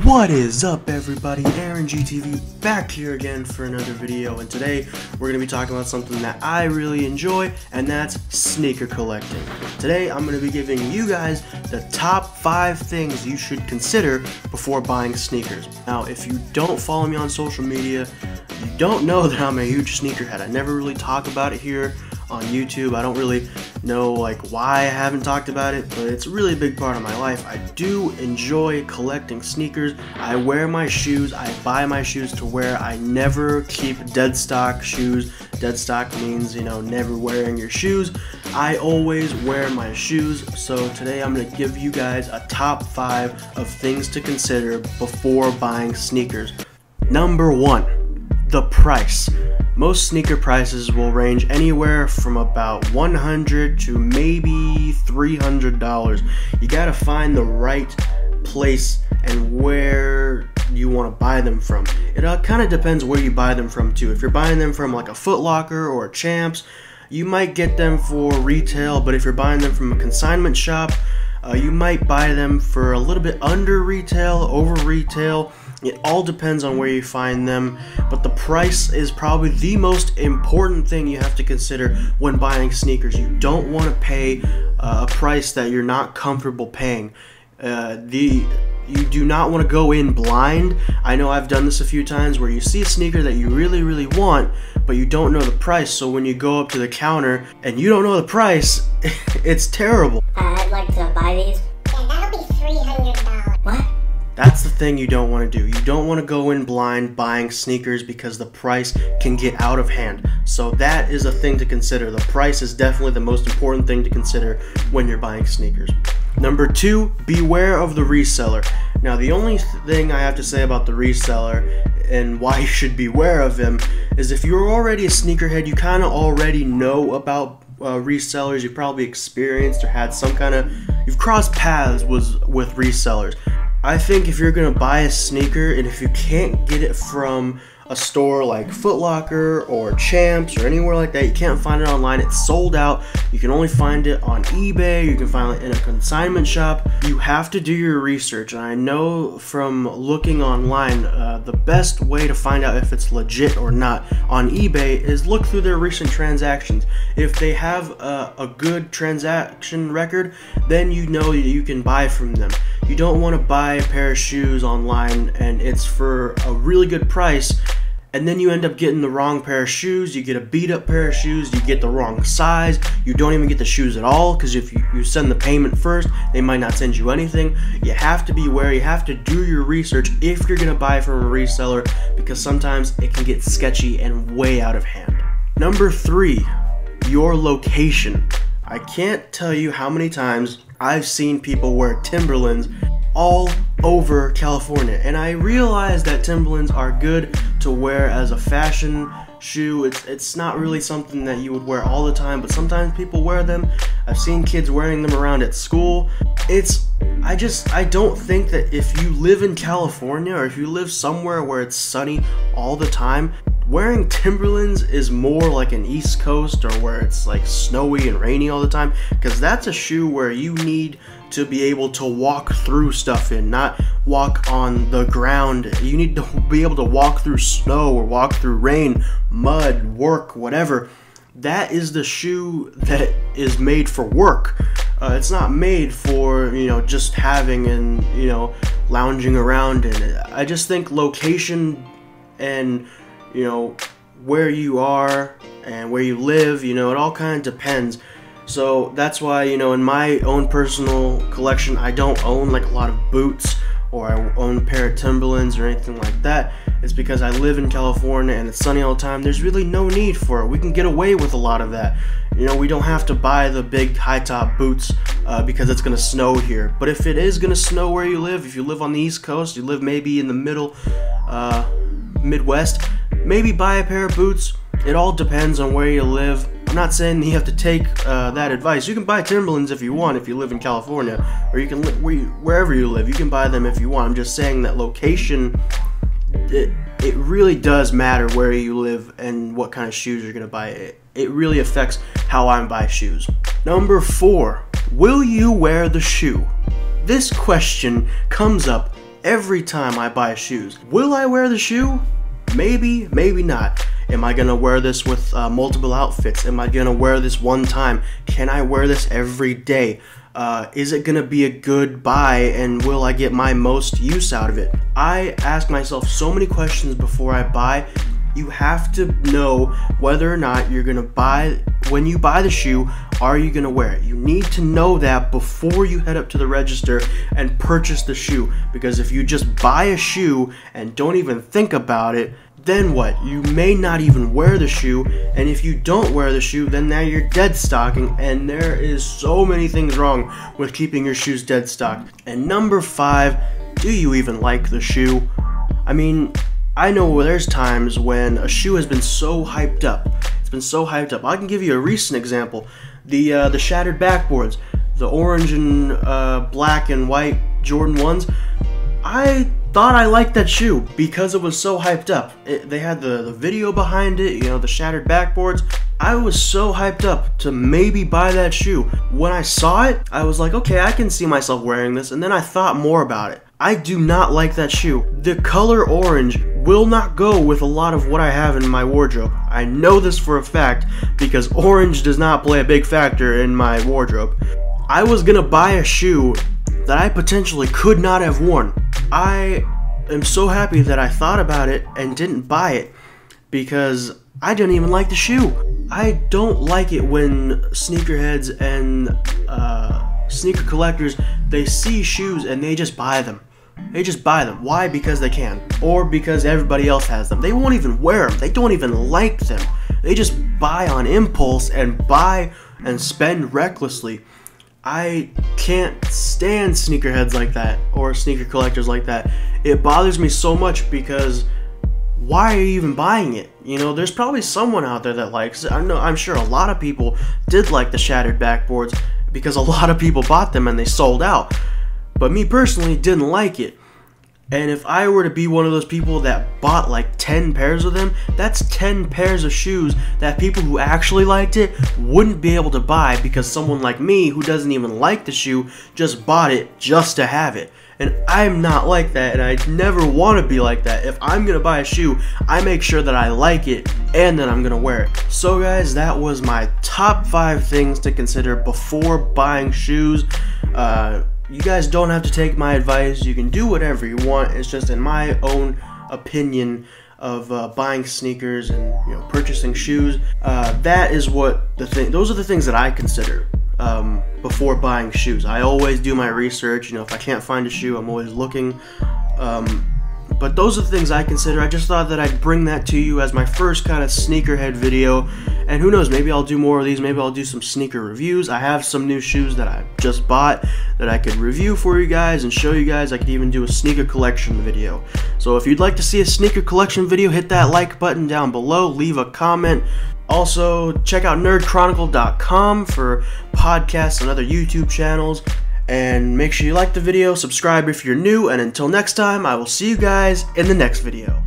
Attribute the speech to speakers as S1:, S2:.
S1: What is up, everybody? Aaron GTV back here again for another video, and today we're going to be talking about something that I really enjoy, and that's sneaker collecting. Today I'm going to be giving you guys the top 5 things you should consider before buying sneakers. Now, if you don't follow me on social media, you don't know that I'm a huge sneakerhead. I never really talk about it here on YouTube. I don't really know why I haven't talked about it, but it's a really big part of my life. I do enjoy collecting sneakers. I wear my shoes, I buy my shoes to wear. I never keep dead stock shoes. Dead stock means, never wearing your shoes. I always wear my shoes. So today I'm going to give you guys a top 5 of things to consider before buying sneakers. Number 1, the price. Most sneaker prices will range anywhere from about $100 to maybe $300. You gotta find the right place and where you want to buy them from. It kind of depends where you buy them from too. If you're buying them from like a Foot Locker or a Champs, you might get them for retail, but if you're buying them from a consignment shop, you might buy them for a little bit under retail, over retail. It all depends on where you find them, but the price is probably the most important thing you have to consider when buying sneakers. You don't want to pay a price that you're not comfortable paying. You do not want to go in blind. I know I've done this a few times where you see a sneaker that you really want, but you don't know the price. So when you go up to the counter and you don't know the price, it's terrible.
S2: I'd like to buy these. Yeah, that'll be $300. What?
S1: That's the thing you don't want to do. You don't want to go in blind buying sneakers because the price can get out of hand. So that is a thing to consider. The price is definitely the most important thing to consider when you're buying sneakers. Number 2, beware of the reseller. Now, the only thing I have to say about the reseller and why you should beware of him is if you're already a sneakerhead, you kind of already know about resellers. You've probably experienced or had some kind of, you've crossed paths with resellers. I think if you're gonna buy a sneaker and if you can't get it from a store like Foot Locker or Champs or anywhere like that, you can't find it online, it's sold out, you can only find it on eBay, you can find it in a consignment shop, you have to do your research. And I know from looking online, the best way to find out if it's legit or not on eBay is look through their recent transactions. If they have a good transaction record, then you know that you can buy from them. You don't want to buy a pair of shoes online and it's for a really good price, and then you end up getting the wrong pair of shoes, you get a beat up pair of shoes, you get the wrong size, you don't even get the shoes at all, because if you send the payment first, they might not send you anything. You have to be aware, you have to do your research if you're going to buy from a reseller, because sometimes it can get sketchy and way out of hand. Number 3, your location. I can't tell you how many times I've seen people wear Timberlands all over California, and I realize that Timberlands are good to wear as a fashion shoe. It's not really something that you would wear all the time, but sometimes people wear them. I've seen kids wearing them around at school. I don't think that if you live in California or if you live somewhere where it's sunny all the time, wearing Timberlands is more like an East Coast or where it's like snowy and rainy all the time, because that's a shoe where you need to be able to walk through stuff in, not walk on the ground. You need to be able to walk through snow or walk through rain, mud, work, whatever. That is the shoe that is made for work. It's not made for, just having and, lounging around in it. I just think location and where you are and where you live, it all kind of depends. So that's why, in my own personal collection, I don't own like a lot of boots or I own a pair of Timberlands or anything like that. It's because I live in California and it's sunny all the time. There's really no need for it. We can get away with a lot of that. We don't have to buy the big high top boots because it's gonna snow here. But if it is gonna snow where you live, if you live on the East Coast, you live maybe in the middle, Midwest, maybe buy a pair of boots. It all depends on where you live. I'm not saying that you have to take that advice. You can buy Timberlands if you want, if you live in California, or you can wherever you live. You can buy them if you want. I'm just saying that location, it really does matter where you live and what kind of shoes you're gonna buy. It really affects how I buy shoes. Number 4, will you wear the shoe? This question comes up every time I buy shoes. Will I wear the shoe? Maybe, maybe not. Am I gonna wear this with multiple outfits? Am I gonna wear this one time? Can I wear this every day? Is it gonna be a good buy, and will I get my most use out of it? I ask myself so many questions before I buy. You have to know whether or not you're gonna buy, when you buy the shoe, are you gonna wear it? You need to know that before you head up to the register and purchase the shoe, because if you just buy a shoe and don't even think about it, then what? You may not even wear the shoe, and if you don't wear the shoe, then now you're dead stocking, and there is so many things wrong with keeping your shoes dead stock. And number 5, do you even like the shoe? I mean, I know there's times when a shoe has been so hyped up. It's been so hyped up. I can give you a recent example. The shattered backboards, the orange and black and white Jordan 1s. I thought I liked that shoe because it was so hyped up. They had the video behind it, you know, the shattered backboards. I was so hyped up to maybe buy that shoe. When I saw it, I was like, okay, I can see myself wearing this, and then I thought more about it. I do not like that shoe. The color orange will not go with a lot of what I have in my wardrobe. I know this for a fact because orange does not play a big factor in my wardrobe. I was gonna buy a shoe that I potentially could not have worn. I am so happy that I thought about it and didn't buy it because I didn't even like the shoe. I don't like it when sneakerheads and sneaker collectors, they see shoes and they just buy them. They just buy them. Why? Because they can. Or because everybody else has them. They won't even wear them. They don't even like them. They just buy on impulse and buy and spend recklessly. I can't stand sneakerheads like that or sneaker collectors like that. It bothers me so much because why are you even buying it? You know, there's probably someone out there that likes it. I'm sure a lot of people did like the shattered backboards because a lot of people bought them and they sold out. But me personally didn't like it. And if I were to be one of those people that bought like 10 pairs of them, that's 10 pairs of shoes that people who actually liked it wouldn't be able to buy because someone like me who doesn't even like the shoe just bought it just to have it. And I'm not like that, and I never want to be like that. If I'm going to buy a shoe, I make sure that I like it and that I'm going to wear it. So guys, that was my top 5 things to consider before buying shoes. You guys don't have to take my advice. You can do whatever you want. It's just in my own opinion of buying sneakers and, you know, purchasing shoes. That is what those are the things that I consider before buying shoes. I always do my research. You know, if I can't find a shoe, I'm always looking. But those are the things I consider. I just thought that I'd bring that to you as my first kind of sneakerhead video. And who knows, maybe I'll do more of these. Maybe I'll do some sneaker reviews. I have some new shoes that I just bought that I could review for you guys and show you guys. I could even do a sneaker collection video. So if you'd like to see a sneaker collection video, hit that like button down below. Leave a comment. Also, check out nerdchronicle.com for podcasts and other YouTube channels. And make sure you like the video, subscribe if you're new, and until next time, I will see you guys in the next video.